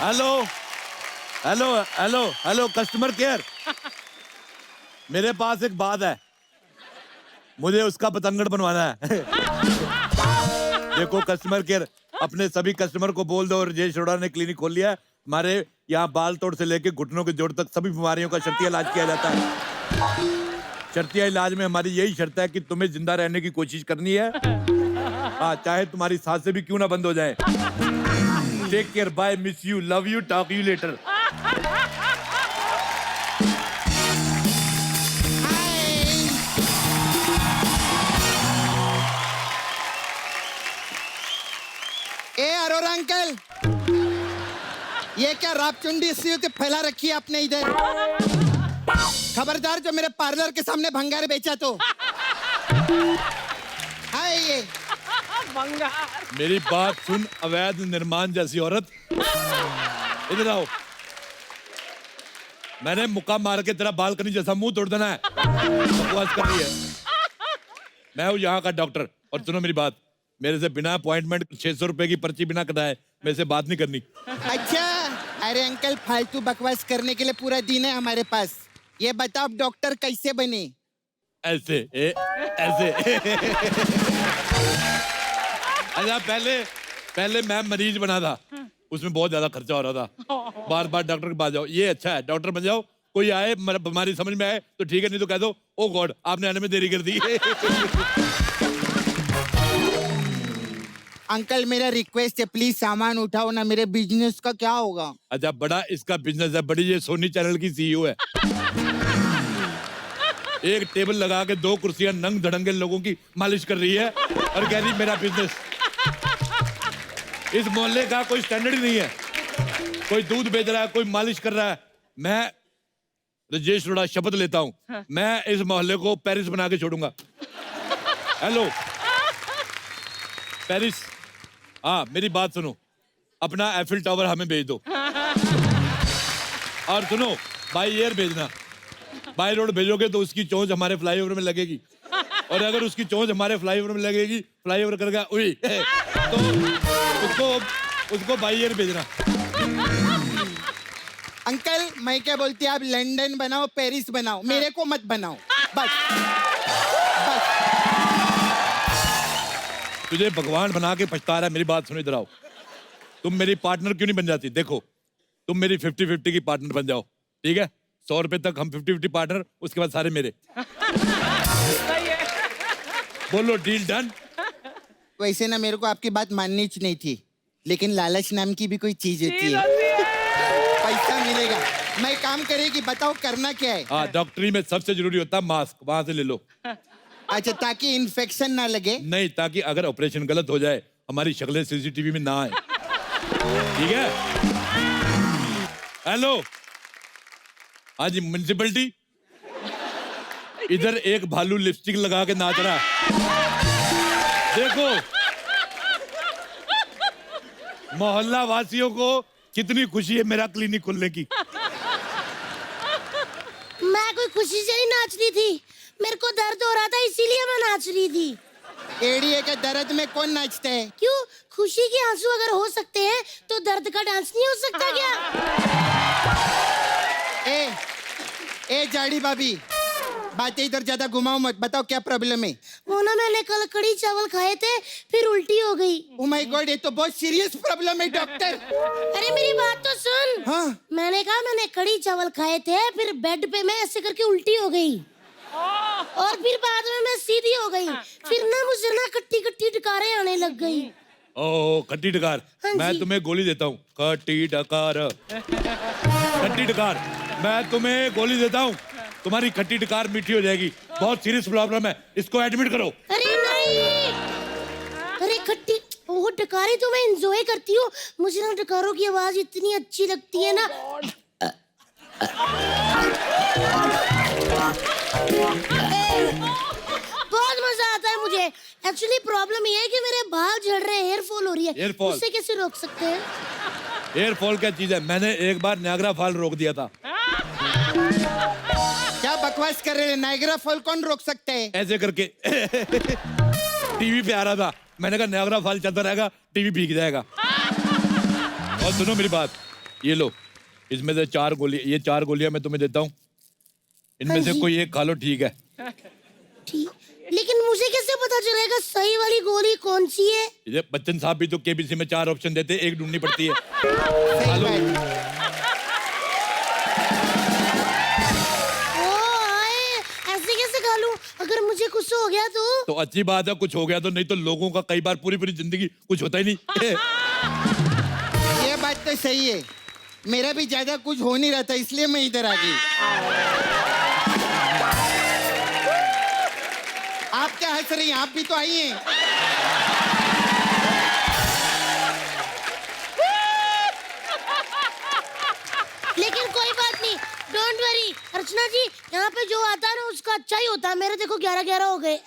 Hello hello hello hello customer care. मेरे पास एक बात है, मुझे उसका पतंगड़ बनवाना है। देखो कस्टमर केयर, अपने सभी कस्टमर को बोल दो राजेश अरोड़ा ने क्लिनिक खोल लिया है। हमारे यहाँ बाल तोड़ से लेके घुटनों के जोड़ तक सभी बीमारियों का शर्तिया इलाज किया जाता है। शर्तिया इलाज में हमारी यही शर्त है कि तुम्हें जिंदा रहने की कोशिश करनी है। हाँ, चाहे तुम्हारी सांसें भी क्यों ना बंद हो जाए। Take care, bye, miss you, love you, talk you later. ए अरोरा अंकल, ये क्या रापचुंडी सी फैला रखी है आपने इधर? खबरदार जो मेरे पार्लर के सामने भंगार बेचा तो। हाय ये मेरी बात सुन, अवैध निर्माण जैसी औरत, इधर आओ। मैंने मुक्का मार के तेरा बालकनी जैसा मुंह तोड़ देना है। बकवास कर रही है। मैं हूँ यहाँ का डॉक्टर, और सुनो मेरी बात, मेरे से बिना अपॉइंटमेंट 600 रुपए की पर्ची बिना कटाए मेरे से बात नहीं करनी। अच्छा, अरे अंकल फालतू बकवास करने के लिए पूरा दिन है हमारे पास। ये बताओ डॉक्टर कैसे बने? ऐसे ऐसे। अच्छा, पहले मैं मरीज बना था, उसमें बहुत ज्यादा खर्चा हो रहा था। बार बार डॉक्टर के पास जाओ। ये अच्छा है, डॉक्टर बन जाओ। कोई आए, बीमारी समझ में आए तो ठीक है, नहीं तो कह दो ओ गॉड आपने आने में देरी कर दी। अंकल मेरा रिक्वेस्ट है, प्लीज सामान उठाओ ना, मेरे बिजनेस का क्या होगा? अच्छा, बड़ा इसका बिजनेस है, बड़ी ये सोनी चैनल की सीईओ है। एक टेबल लगा के 2 कुर्सियां नंग धड़ंगे लोगों की मालिश कर रही है और कह रही मेरा बिजनेस। इस मोहल्ले का कोई स्टैंडर्ड ही नहीं है। कोई दूध बेच रहा है, कोई मालिश कर रहा है। मैं राजेश अरोड़ा शपथ लेता हूं, मैं इस मोहल्ले को पेरिस बना के छोड़ूंगा। हेलो पेरिस, हाँ मेरी बात सुनो, अपना एफिल टावर हमें भेज दो। और सुनो, बाई एयर भेजना। बाई रोड भेजोगे तो उसकी चोंच हमारे फ्लाईओवर में लगेगी, और अगर उसकी चोंच हमारे फ्लाईओवर में लगेगी, फ्लाईओवर करेगा उई, तो उसको बाई एयर भेजना। अंकल मैं क्या बोलती, आप लंदन बनाओ, पेरिस बनाओ, मेरे को मत बनाओ बस। बस तुझे भगवान बना के पछता रहा है। मेरी बात सुनो, इधर आओ। तुम मेरी पार्टनर क्यों नहीं बन जाती? देखो, तुम मेरी 50-50 की पार्टनर बन जाओ, ठीक है? 100 रुपए तक हम 50-50 पार्टनर, उसके बाद सारे मेरे। बोलो डील डन। वैसे ना मेरे को आपकी बात माननी ही नहीं थी, लेकिन लालच नाम की भी कोई चीज होती है। पैसा मिलेगा, मैं काम करेगी, बताओ करना क्या है? हाँ, डॉक्टरी में सबसे जरूरी होता है मास्क, वहां से ले लो। अच्छा, ताकि इन्फेक्शन ना लगे? नहीं, ताकि अगर ऑपरेशन गलत हो जाए हमारी शक्लें सीसीटीवी में ना आए, ठीक है? हेलो, हाँ जी म्युनिसिपलिटी, इधर एक भालू लिपस्टिक लगा के नाच रहा है। देखो मोहल्ला वासियों को कितनी खुशी है मेरा क्लिनिक खुलने की। मैं कोई खुशी से नहीं नाच रही थी, मेरे को दर्द हो रहा था इसीलिए मैं नाच रही थी। एड़िए के दर्द में कौन नाचता है? क्यों, खुशी के आंसू अगर हो सकते हैं तो दर्द का डांस नहीं हो सकता क्या? ए जाड़ी भाभी, बातें इधर ज्यादा घुमाओ मत, बताओ क्या प्रॉब्लम है? वो ना, मैंने कल कड़ी चावल खाए थे, फिर उल्टी हो गई। ओह माय गॉड, ये तो बहुत सीरियस प्रॉब्लम है डॉक्टर। अरे मेरी बात तो सुन। हाँ? मैंने कहा मैंने कड़ी चावल खाए थे, फिर बेड पे मैं ऐसे करके उल्टी हो गई, और फिर बाद में मैं सीधी हो गई। फिर ना मुझे ना कट्टी कट्टी डकारें आने लग गई। ओह खट्टी डकार, हाँ मैं जी। तुम्हें गोली देता हूँ। खट्टी डकार, खट्टी डकार, मैं तुम्हें गोली देता हूँ, तुम्हारी खट्टी डकार मीठी हो जाएगी। बहुत सीरियस प्रॉब्लम है, इसको एडमिट करो। अरे नहीं, अरे खट्टी, वो डकारे तो मैं एंजॉय करती हूँ, मुझे ना डकारों की आवाज इतनी अच्छी लगती है ना। बहुत मजा आता है मुझे। एक्चुअली प्रॉब्लम ये है कि मेरे बाल झड़ रहे हैं, हेयर फॉल हो रही है। Hair fall? उससे कैसे रोक सकते हैं? हेयर फॉल क्या चीज है? मैंने एक बार नायग्रा फॉल रोक दिया था। क्या बकवास कर रहे हैं? नायग्रा फॉल कौन रोक सकता है? ऐसे करके टीवी पे आ रहा था, मैंने कहा नायग्रा फॉल चलता रहेगा, टीवी भीग जाएगा। और सुनो मेरी बात, ये लो, इसमें से 4 गोली, ये 4 गोलियां मैं तुम्हें देता हूँ, इनमें हाँ से जी। कोई एक खा लो, ठीक है? ठीक, लेकिन मुझे कैसे पता चलेगा सही वाली गोली कौन सी है? ये बच्चन साहब भी तो केबीसी में 4 ऑप्शन देते हैं, एक ढूंढनी पड़ती है। सही हेलो। बात। ओ आए, ऐसे कैसे खा लूं? अगर मुझे कुछ हो गया तो अच्छी बात है, कुछ हो गया तो, नहीं तो लोगों का कई बार पूरी पूरी जिंदगी कुछ होता ही नहीं। ये बात तो सही है, मेरा भी ज्यादा कुछ हो नहीं रहा था इसलिए मैं इधर आ गई। आप क्या हंस रही हैं? आप भी तो आई हैं। लेकिन कोई बात नहीं, डोंट वरी अर्चना जी, यहाँ पे जो आता है ना उसका अच्छा ही होता है। मेरे देखो 11-11 हो गए।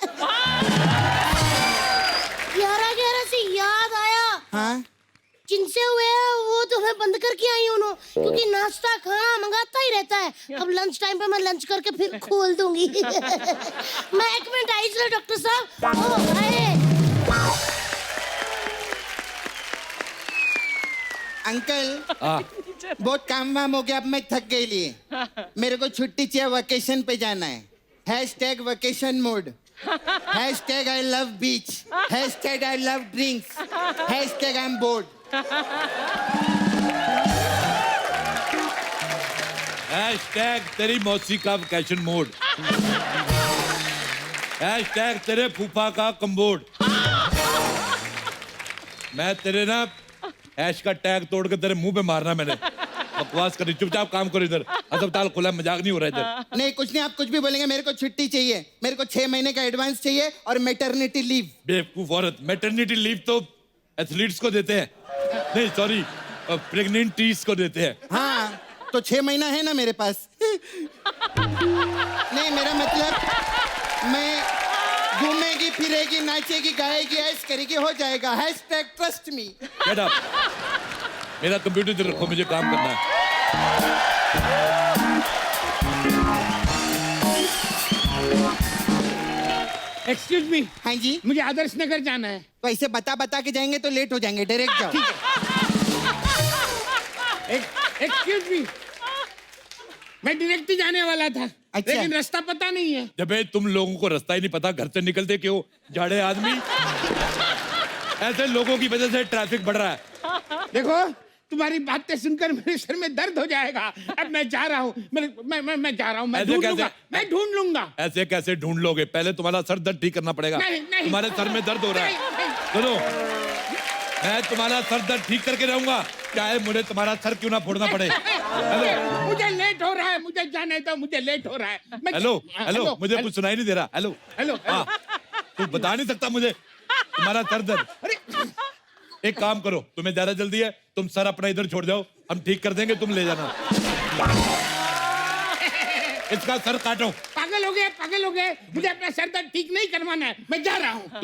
11-11 से याद आया, हाँ जिनसे हुए हैं वो तो मैं बंद करके आई हूँ ना, क्योंकि नाश्ता खाना मंगाता ही रहता है। अब लंच टाइम पे मैं लंच करके फिर खोल दूंगी। मैं 1 मिनट आई, चलो डॉक्टर साहब। ओ आए। अंकल, हाँ, बहुत काम वाम हो गया, अब मैं थक गई लिए। मेरे को छुट्टी चाहिए, वेकेशन पे जाना है। Hashtag vacation mode, hashtag I love beach, hashtag I love drinks, hashtag I am board. Hashtag तेरी मौसी का वैकेशन मोड, हैशटैग तेरे फूफा का कम्बोर्ड। मैं तेरे ना ऐश का टैग तोड़ के तेरे मुंह पे मारना मैंने। बकवास करी, चुपचाप काम करो इधर, अस्पताल खुला, मजाक नहीं हो रहा इधर। नहीं कुछ नहीं, आप कुछ भी बोलेंगे, मेरे को छुट्टी चाहिए। मेरे को 6 महीने का एडवांस चाहिए और मैटरनिटी लीव। बेवकूफ औरत, मैटरनिटी लीव तो एथलीट्स को देते हैं, नहीं सॉरी, प्रेग्नेंटीज को देते हैं। हाँ तो 6 महीना है ना मेरे पास। नहीं मेरा मतलब, मैं घूमेगी फिरेगी नाचेगी गाएगी ऐश करेगी, हो जाएगा। Hashtag trust me. Get up, मेरा कंप्यूटर इधर रखो, मुझे काम करना है। एक्सक्यूज मी, हाँ जी, मुझे आदर्श नगर जाना है। तो ऐसे बता बता के जाएंगे तो लेट हो जाएंगे, डायरेक्ट जाओ। एक्सक्यूज मी, मैं डायरेक्ट ही जाने वाला था, अच्छा। लेकिन रास्ता पता नहीं है। जब तुम लोगों को रास्ता ही नहीं पता, घर से निकलते क्यों झाड़े आदमी? ऐसे लोगों की वजह से ट्रैफिक बढ़ रहा है। देखो, तुम्हारी बातें सुनकर मेरे सर में दर्द हो जाएगा। अब मैं जा रहा हूँ, मैं जा रहा हूँ, मैं ऐसे ढूंढ कैसे? लूंगा, मैं ढूंढ लूंगा। ऐसे कैसे ढूंढ लोगे? पहले तुम्हारा सर दर्द ठीक करना पड़ेगा। नहीं, नहीं। तुम्हारे सर में दर्द हो रहा नहीं, है, नहीं। सुनो, मैं तुम्हारा सर दर्द ठीक करके रहूंगा, चाहे मुझे तुम्हारा सर क्यों ना फोड़ना पड़े। हेलो मुझे लेट हो रहा है, मुझे जाने दो, मुझे लेट हो रहा है। हेलो हेलो, मुझे कुछ सुनाई नहीं दे रहा। हेलो हेलो, हाँ, तू बता नहीं सकता मुझे तुम्हारा सर दर्द? अरे एक काम करो, तुम्हें ज्यादा जल्दी है, तुम सर अपना इधर छोड़ जाओ, हम ठीक कर देंगे, तुम ले जाना। इसका सर काटो। पागल हो गए, मुझे अपना सर दर्द ठीक नहीं करवाना है, मैं जा रहा हूँ।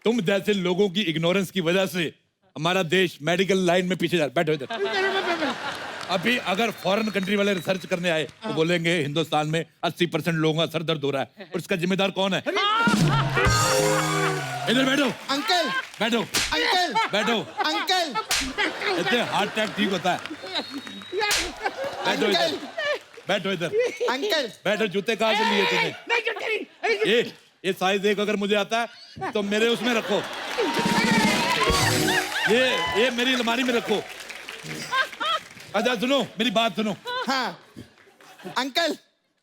तुम जैसे लोगों की इग्नोरेंस की वजह से हमारा देश मेडिकल लाइन में पीछे जा। बैठो इधर। अभी अगर फॉरेन कंट्री वाले रिसर्च करने आए तो बोलेंगे हिंदुस्तान में 80% लोगों का सर दर्द हो रहा है, और इसका जिम्मेदार कौन है? इधर बैठो, अंकल बैठो, अंकल बैठो। अंकल इससे हार्ट अटैक ठीक होता है। बैठो इधर, बैठो इधर, अंकल बैठो। जूते कहाँ से लिए तुमने? ये साइज 1 अगर मुझे आता है तो मेरे उसमें रखो, ये मेरी अलमारी में रखो। अच्छा सुनो, मेरी बात सुनो। हाँ अंकल,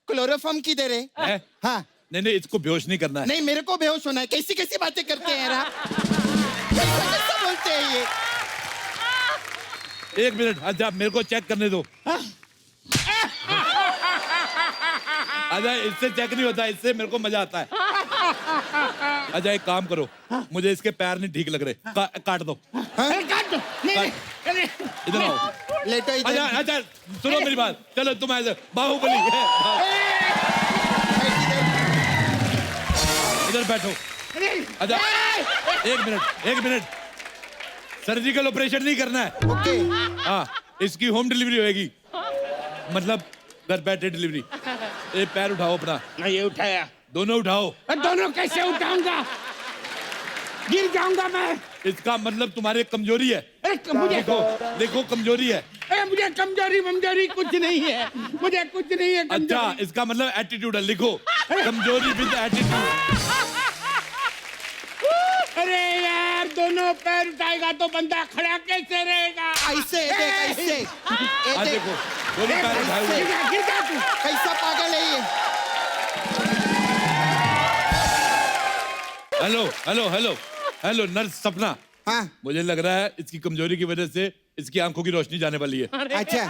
क्लोरोफॉर्म किधर है? है? हाँ नहीं, इसको बेहोश नहीं करना है। नहीं, मेरे को बेहोश होना है। कैसी कैसी बातें करते हैं यार आप? कैसे बोलते हैं ये? 1 मिनट, अच्छा मेरे को चेक करने दो। अच्छा इससे चेक नहीं होता, इससे मेरे को मजा आता है। अच्छा एक काम करो, मुझे इसके पैर नहीं ठीक लग रहे, काट दो। अरे काट दो। नहीं, अरे इधर आओ। लेटो अच्छा इधर। अच्छा सुनो मेरी बात, चलो तुम ऐसे बाहुबली है, इधर बैठो। अच्छा 1 मिनट, सर्जिकल ऑपरेशन नहीं करना है। ओके हाँ, इसकी होम डिलीवरी होएगी, मतलब घर बैठे डिलीवरी। ये पैर उठाओ अपना, ये उठाया। दोनों उठाओ। दोनों कैसे उठाऊंगा? गिर जाऊंगा मैं। इसका मतलब तुम्हारी कमजोरी है। अरे मुझे देखो देखो कमजोरी है। अरे मुझे कमजोरी कुछ नहीं है, मुझे कुछ नहीं है कमजोरी। अच्छा इसका मतलब एटीट्यूड है, लिखो कमजोरी विद एटीट्यूड। अरे यार दोनों पैर उठाएगा तो बंदा खड़ा कैसे रहेगा? ऐसे देख, ऐसे ये हाँ देख, देखो दोनों पैर उठाए हुए। गिर जा तू। कैसा पागल है ये। Hello hello hello hello nurse सपना, हाँ मुझे लग रहा है इसकी कमजोरी की वजह से इसकी आंखों की रोशनी जाने वाली है। अच्छा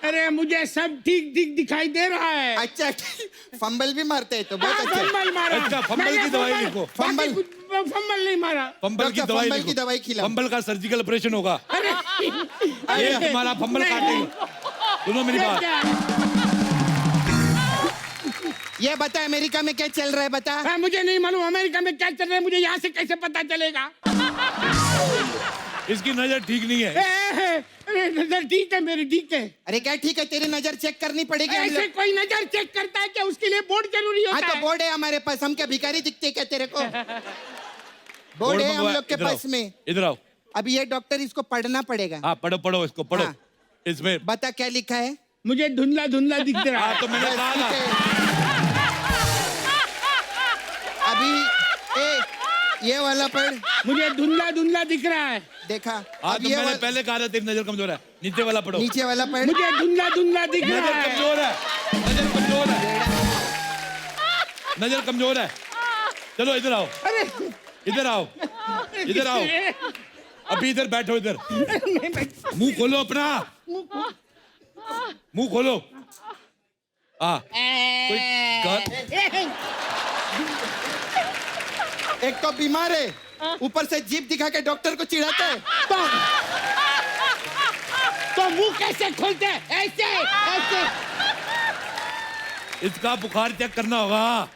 अरे मुझे सब ठीक ठीक दिखाई दे रहा है। अच्छा, फंबल भी मारते हैं तो बहुत अच्छा। फंबल मारा। अच्छा, फंबल की दवाई लिखो। फंबल। फंबल नहीं मारा। फंबल की डॉक्टर, दवाई फंबल लिखो। की दवाई खिलाओ। फंबल का सर्जिकल ऑपरेशन होगा। अरे ये तुम्हारा फंबल नहीं। काटेगा। सुनो मेरी बात, ये बता अमेरिका में क्या चल रहा है, बता। हाँ, मुझे नहीं मालूम अमेरिका में क्या चल रहा है, मुझे यहाँ से कैसे पता चलेगा? इसकी नजर ठीक नहीं है। अरे नजर ठीक है मेरी, ठीक है। अरे क्या ठीक है, तेरी नजर चेक करनी पड़ेगी हम ऐसे लोग। कोई नजर चेक करता है क्या? उसके लिए बोर्ड जरूरी हाँ होता तो है। बोर्ड है हमारे पास, हम क्या भिखारी दिखते क्या तेरे को? बोर्ड है हम मंगवा- लोग के इधर आओ, पास में। इधर आओ। अभी ये डॉक्टर इसको पढ़ना पड़ेगा। हाँ पढ़ो पढ़ो इसको पढ़ो। हाँ। इसमें बता क्या लिखा है। मुझे धुंधला धुंधला दिख रहा हाँ है। तो मैंने कहा ठीक था। है। अभी ये वाला पढ़, मुझे धुंधला धुंधला दिख रहा है। देखा। हाँ अब तो ये मैंने वाला, पहले कहा था तेरी नजर कमजोर है। नीचे वाला पढ़ो। नीचे वाला पढ़। मुझे धुंधला धुंधला दिख नजर रहा है। कमजोर है, नजर कमजोर है, नजर कमजोर है। चलो इधर आओ, अरे इधर आओ, इधर आओ। अभी इधर बैठो, इधर मुंह खोलो अपना, मुंह खोलो। हाँ कोई एक तो बीमार है, ऊपर से जीप दिखा के डॉक्टर को चिढ़ाता है। तो मुंह कैसे खोलते हैं? ऐसे ऐसे। इसका बुखार चेक करना होगा।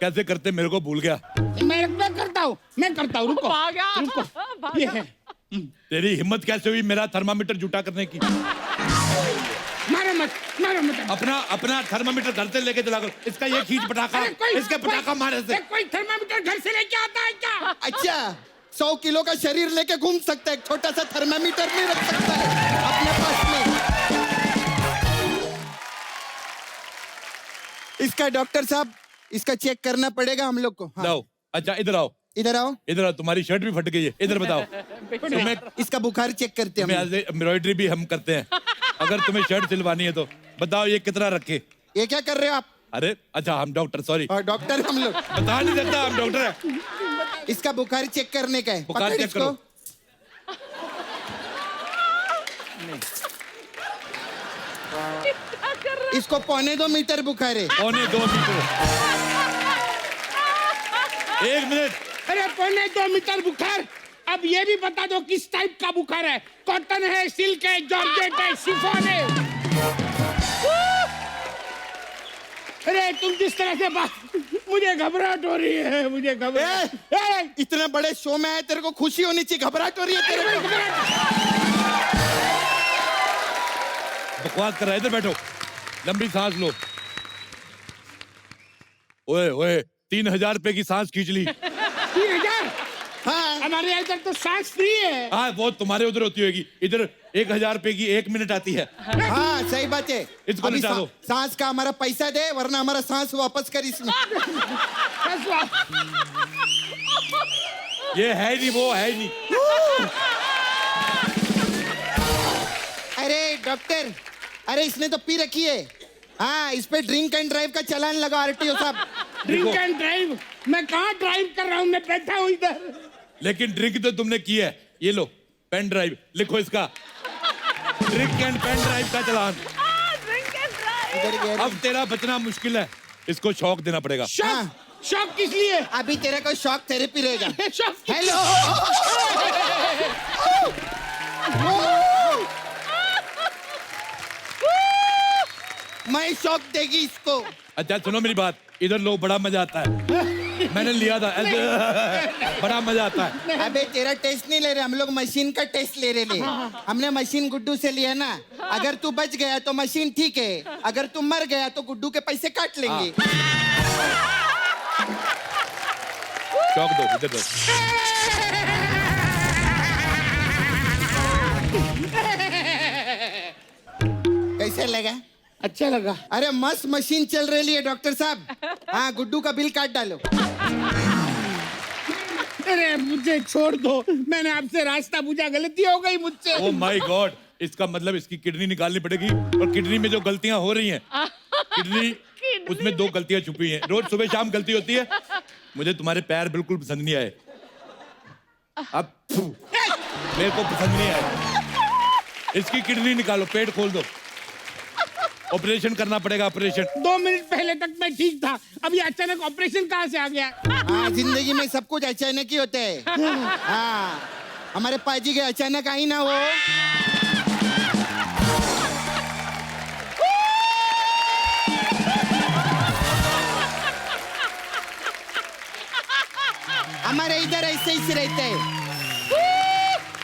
कैसे करते मेरे को भूल गया। मैं करता हूँ, रुको रुको। ये है। तेरी हिम्मत कैसे हुई मेरा थर्मामीटर जुटा करने की? मारो मत। अपना थर्मामीटर घर से लेके चला करो। इसका ये खींच पटाखा, इसके पटाखा मारे से। कोई थर्मामीटर घर से लेके आता है क्या? अच्छा, 100 किलो का शरीर लेके घूम सकता है, छोटा सा थर्मामीटर नहीं रख सकता है अपने पास में। इसका डॉक्टर साहब, इसका चेक करना पड़ेगा हम लोग को। हाँ। लाओ। अच्छा इधर आओ, इधर आओ, इधर आओ। तुम्हारी शर्ट भी फट गई है, इधर बताओ। तुम्हें इसका बुखार चेक करते हैं हम लोग। एम्ब्रॉयडरी भी हम करते हैं। अगर तुम्हें शर्ट सिलवानी है तो बताओ ये कितना रखे? ये क्या कर रहे हो आप? अरे अच्छा हम डॉक्टर, सॉरी और डॉक्टर हम लोग, बता नहीं सकता हम डॉक्टर है। इसका बुखार चेक करने का है। बुखार पकड़ चेक इसको। करो। इसको 1.25 मीटर बुखार है। 1.25 मीटर। 1 मिनट। अरे 1.25 मीटर बुखार। अब ये भी बता दो किस टाइप का बुखार है? कॉटन है, सिल्क है, जॉर्जेट है, शिफॉन है? अरे तुम जिस तरह से बात, मुझे घबराहट हो रही है, मुझे घबराहट। इतने बड़े शो में आया, तेरे को खुशी होनी चाहिए, घबराहट हो रही है तेरे को। बकवास कर रहा है, इधर बैठो, लंबी सांस लो। ओए ओए 3000 रुपए की सांस खींच ली। 3000? हाँ, हमारे इधर तो सांस फ्री है। हाँ वो तुम्हारे उधर होती होगी, इधर 1000 रुपए की 1 मिनट आती है। हाँ सही बात है। इसको अभी निचा दो। सांस का हमारा पैसा दे, वरना हमारा सांस वापस कर इसमें। ये है ही नहीं, वो है ही नहीं। अरे डॉक्टर, अरे इसने तो पी रखी है। हाँ, इस पे ड्रिंक एंड ड्राइव का चालान लगा आरटीओ साहब। Drink and drive? मैं कहाँ ड्राइव कर रहा हूँ, मैं बैठा हूँ इधर। लेकिन ड्रिंक तो तुमने की है। ये लो पेन ड्राइव, लिखो इसका ड्रिंक एंड पेन ड्राइव का चालान। इधर गया। अब तेरा बचना मुश्किल है, इसको शौक देना पड़ेगा। शॉक? शॉक किस लिए? अभी तेरे को शॉक थेरेपी रहेगा। शॉक? हेलो। मैं शॉक देगी इसको। अच्छा सुनो मेरी बात, इधर लो, बड़ा मजा आता है। मैंने लिया था ऐसे, बड़ा मजा आता है। अबे तेरा टेस्ट नहीं ले रहे हम लोग, मशीन का टेस्ट ले रहे। हमने मशीन गुड्डू से लिया ना। अगर तू बच गया तो मशीन ठीक है, अगर तू मर गया तो गुड्डू के पैसे काट लेंगे। शौक दो, इधर दो। अच्छा लगा। अरे मस्त मशीन चल रही है डॉक्टर साहब। हाँ, गुड्डू का बिल काट डालो। अरे मुझे छोड़ दो, मैंने आपसे रास्ता पूछा, गलती हो गई मुझसे। ओ माय गॉड, इसका मतलब इसकी किडनी निकालनी पड़ेगी। और किडनी में जो गलतियां हो रही हैं, किडनी उसमें 2 गलतियां छुपी हैं। रोज सुबह शाम गलती होती है। मुझे तुम्हारे पैर बिल्कुल पसंद नहीं आए। अब मेरे को पसंद नहीं आए। इसकी किडनी निकालो, पेट खोल दो, ऑपरेशन करना पड़ेगा, ऑपरेशन। 2 मिनट पहले तक मैं ठीक था, अभी अचानक ऑपरेशन कहाँ से आ गया? हाँ, जिंदगी में सब कुछ अचानक ही होता है। हाँ, हमारे पाजी के अचानक आई ना वो। हमारे इधर ऐसे ही रहते हैं।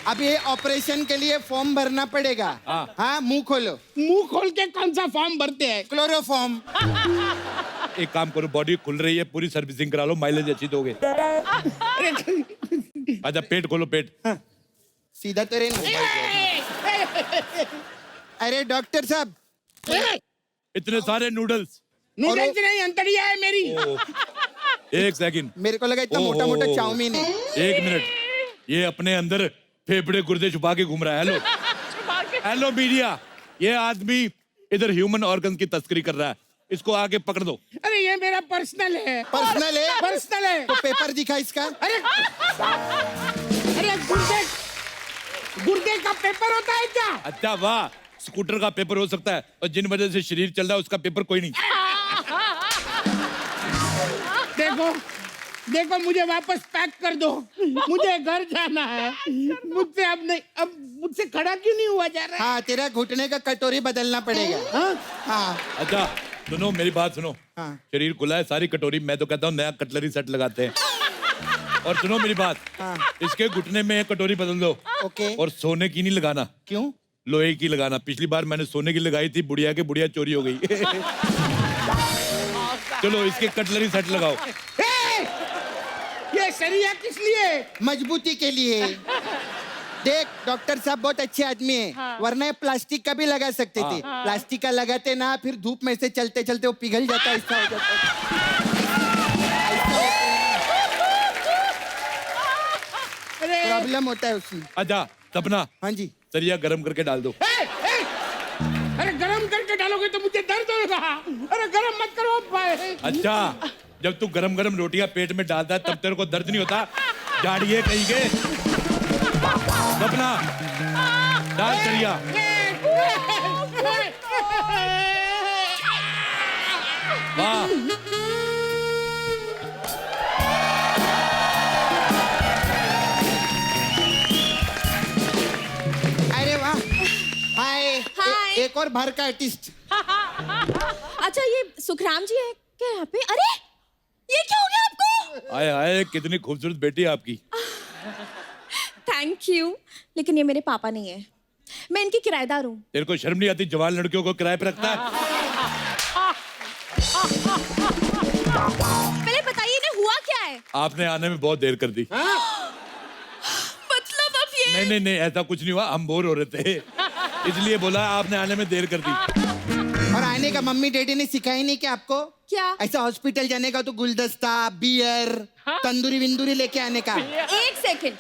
अब ये ऑपरेशन के लिए फॉर्म भरना पड़ेगा। हाँ, मुंह खोलो। मुंह खोल के कौन सा फॉर्म भरते हैं? क्लोरोफॉर्म। एक काम करो, बॉडी खुल रही है, पूरी सर्विसिंग करा लो, माइलेज अच्छी दोगे। अच्छा, पेट खोलो, पेट। सीधा तो रहे। अरे डॉक्टर साहब, इतने सारे नूडल्स। नूडल्स नहीं, अंतड़िया है मेरी। एक सेकंड, मेरे को लगा इतना मोटा मोटा चाउमीन है। 1 मिनट, ये अपने अंदर फेफड़े गुर्दे छुपा के घूम रहा है। हेलो हेलो मीडिया, ये आदमी इधर ह्यूमन ऑर्गन की तस्करी कर रहा है, इसको आके पकड़ दो। अरे ये मेरा पर्सनल है। पर्सनल है? पर्सनल है। तो पेपर दिखा इसका। अरे अरे गुर्दे का पेपर होता है क्या? अच्छा वाह, स्कूटर का पेपर हो सकता है, और जिन वजह से शरीर चल रहा है उसका पेपर कोई नहीं। देखो देखो, मुझे वापस पैक कर दो, मुझे घर जाना है। मुझसे अब नहीं, अब मुझसे खड़ा क्यों नहीं हुआ जा रहा है? हाँ, तेरा घुटने का कटोरी बदलना पड़ेगा। हाँ? हाँ अच्छा सुनो, मेरी बात सुनो। हाँ। शरीर खुला है, सारी कटोरी, मैं तो कहता हूँ नया कटलरी सेट लगाते हैं। और सुनो मेरी बात, हाँ। इसके घुटने में कटोरी बदल दो। ओके। और सोने की नहीं लगाना, क्यों? लोहे की लगाना। पिछली बार मैंने सोने की लगाई थी, बुढ़िया के बुढ़िया चोरी हो गई। चलो इसके कटलरी सेट लगाओ। ये सरिया किस लिए? मजबूती के लिए। देख, डॉक्टर साहब बहुत अच्छे आदमी है, वरना ये प्लास्टिक का भी लगा सकते थे। प्लास्टिक का लगाते ना, फिर धूप में से चलते चलते वो पिघल जाता है, ऐसा हो जाता है। प्रॉब्लम होता है उसमें। अच्छा सपना, हाँ जी। सरिया गरम करके डाल दो। अरे गरम करके डालोगे तो मुझे दर्द होगा। अरे गरम मत करो भाई। अच्छा, जब तू गरम गरम रोटियां पेट में डालता है तब तेरे को दर्द नहीं होता? जाड़िए कहीं के। सपना डाल सरिया। वाह, अरे वाह, हाय। हाय। एक और बाहर का आर्टिस्ट। अच्छा, ये सुखराम जी है क्या यहाँ पे? अरे ये क्या हो गया आपको? आए आए, कितनी खूबसूरत बेटी है आपकी। थैंक यू, लेकिन ये मेरे पापा नहीं है, मैं इनकी किराएदार हूँ। तेरे को शर्म नहीं आती? जवान लड़कियों को किराए पे रखता है। पहले बताइए इन्हें हुआ क्या है? आपने आने में बहुत देर कर दी। मतलब अब ये नहीं नहीं नहीं, ऐसा कुछ नहीं हुआ, हम बोर हो रहे थे इसलिए बोला, आपने आने में देर कर दी। और आने का मम्मी डैडी ने सिखाया नहीं क्या आपको? क्या? ऐसा हॉस्पिटल जाने का तो गुलदस्ता, बियर, तंदूरी विंदूरी लेके आने का। एक सेकंड,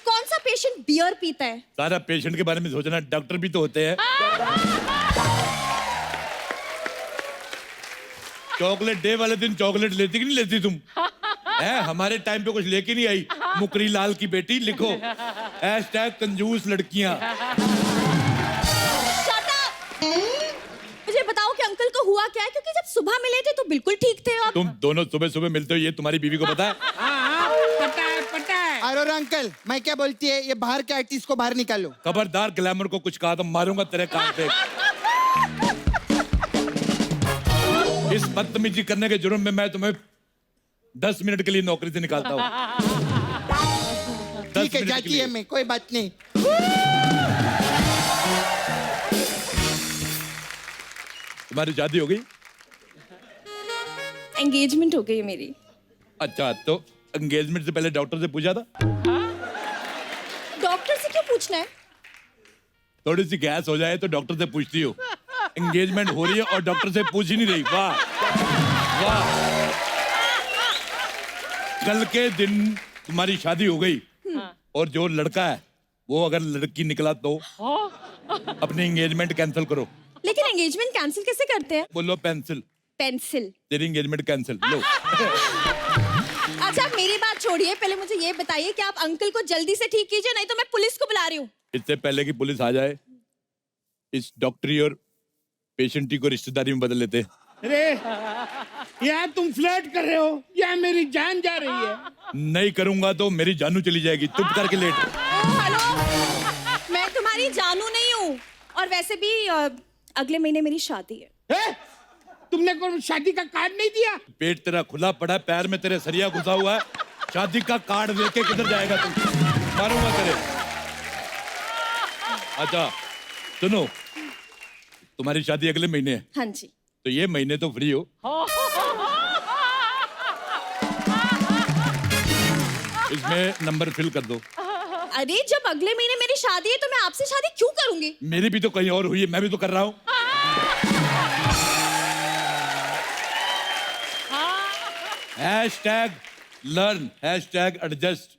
कौन सा पेशेंट बियर पीता है? सारा पेशेंट के बारे में सोचना, डॉक्टर भी तो होते हैं। चॉकलेट डे वाले दिन चॉकलेट लेती कि नहीं लेती तुम? है, हमारे टाइम पे कुछ लेके नहीं आई। मुकरी लाल की बेटी लिखो, #कंजूस लड़कियां। Shut up! मुझे बताओ कि अंकल को हुआ क्या है, क्योंकि जब सुबह मिले थे तो बिल्कुल ठीक थे। और तुम दोनों सुबह सुबह मिलते हो, ये तुम्हारी बीवी को पता है? पता है, पता है। और अंकल, मैं क्या बोलती है, ये बाहर के आर्टिस्ट को बाहर निकालो। खबरदार, ग्लैमर को कुछ कहा तो मारूंगा तेरे कान पे। इस बदतमीजी करने के जुर्म में मैं तुम्हें 10 मिनट के लिए नौकरी से निकालता हूँ। ठीक है, जाती है मैं, कोई बात नहीं। तुम्हारी शादी हो गई? एंगेजमेंट हो गई है मेरी। अच्छा, तो एंगेजमेंट से पहले डॉक्टर से पूछा था? डॉक्टर से क्यों पूछना है? थोड़ी सी गैस हो जाए तो डॉक्टर से पूछती हो। एंगेजमेंट हो रही है और डॉक्टर से पूछ ही नहीं रही। वाह वाह, कल के दिन तुम्हारी शादी हो गई और जो लड़का है वो अगर लड़की निकला तो अपनी एंगेजमेंट कैंसिल करो। लेकिन एंगेजमेंट कैंसिल कैसे करते हैं? बोलो पेंसिल, पेंसिल। तेरी एंगेजमेंट कैंसिल। लो अच्छा, मेरी बात छोड़िए, पहले मुझे ये बताइए कि आप अंकल को जल्दी से ठीक कीजिए, नहीं तो मैं पुलिस को बुला रही हूँ। इससे पहले कि पुलिस आ जाए, इस डॉक्टरी और पेशेंटी को रिश्तेदारी में बदल लेते हैं। अरे यहाँ तुम फ्लर्ट कर रहे हो, यहाँ मेरी जान जा रही है। नहीं करूंगा तो मेरी जानू चली जाएगी। चुप करके लेट। हेलो, मैं तुम्हारी जानू नहीं हूँ, और वैसे भी अगले महीने मेरी शादी है। तुमने कोई शादी का कार्ड नहीं दिया? पेट तेरा खुला पड़ा है, पैर में तेरे सरिया घुसा हुआ है, शादी का कार्ड लेके किधर जाएगा तू? मारूंगा तेरे। अच्छा सुनो, तुम्हारी शादी अगले महीने है। हाँ जी। तो ये महीने तो फ्री हो। इसमें नंबर फिल कर दो। अरे जब अगले महीने मेरी शादी है तो मैं आपसे शादी क्यों करूंगी? मेरी भी तो कहीं और हुई है, मैं भी तो कर रहा हूँ। Hashtag learn, hashtag adjust,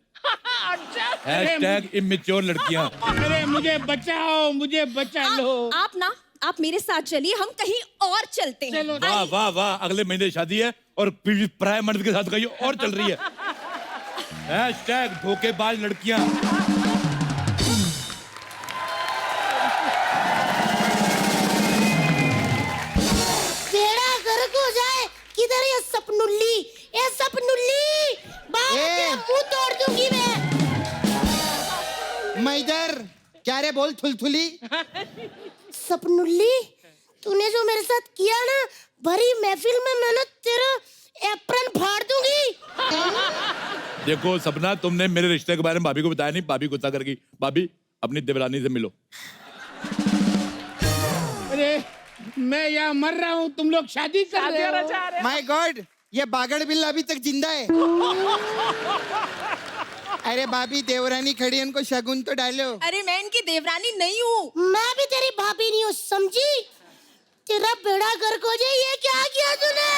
hashtag immature लड़कियां। अरे मुझे बचाओ, मुझे बचा लो। आप मेरे साथ चलिए, हम कहीं और चलते हैं। चलो। वाह वाह वाह, अगले महीने शादी है और प्राय मर्द के साथ कहीं और चल रही है। हैशटैग धोखेबाज लड़कियां। बेड़ा गर्क हो जाए। किधर ये सपनुल्ली, ये सपनुल्ली, बाप के मुंह तोड़ दूंगी मैं इधर। क्या रे, बोल थुलथुली। सपनुल्ली, तूने जो मेरे साथ किया ना, भरी महफिल में मैंने तेरा एप्रन फाड़ दूंगी। देखो सपना, तुमने मेरे रिश्ते के बारे में भाभी को बताया नहीं, भाभी गुस्सा कर गई। भाभी अपनी देवरानी से मिलो। अरे मैं यहाँ मर रहा हूँ, तुम लोग शादी कर रहे हो। माय गॉड, ये बागड़ बिल्ला अभी तक जिंदा है। अरे भाभी, देवरानी खड़ी है, उनको शगुन तो डालो। अरे मैं इनकी देवरानी नहीं हूँ। मैं भी तेरी भाभी नहीं हूँ, समझी? तेरा बेड़ा गर्क हो जाए। ये क्या किया तूने?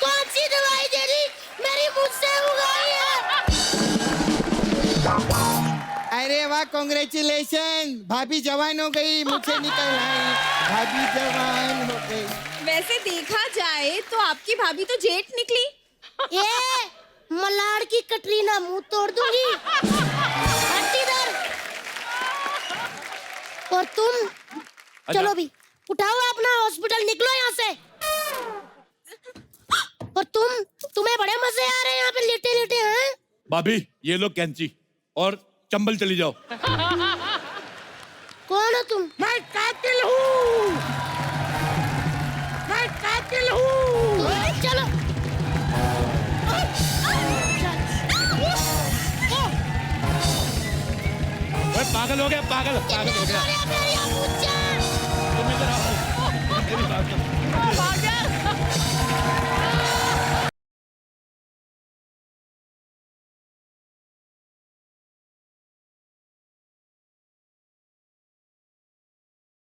कौन सी दवाई दे दी? मेरी मुझसे उगाई है। अरे वाह, कांग्रेचुलेशन, भाभी जवान हो गई, मुझे निकल आई, भाभी जवान हो गई। वैसे देखा जाए तो आपकी भाभी तो जेठ निकली। ये मलाड़ की कटरीना, मुंह तोड़ दूंगी। हट इधर। और तुम चलो भी, उठाओ अपना हॉस्पिटल, निकलो यहाँ से। और तुम्हें बड़े मजे आ रहे हैं यहाँ पे लेटे लेटे, हैं? भाभी ये लो कैंची और चंबल, चली जाओ। कौन हो तुम? मैं कातिल हूँ, मैं कातिल हूँ। चलो। पागल हो गया, पागल पागल हो गया। मेरी अबूजा। तुम इधर आओ, मेरी बात सुनो।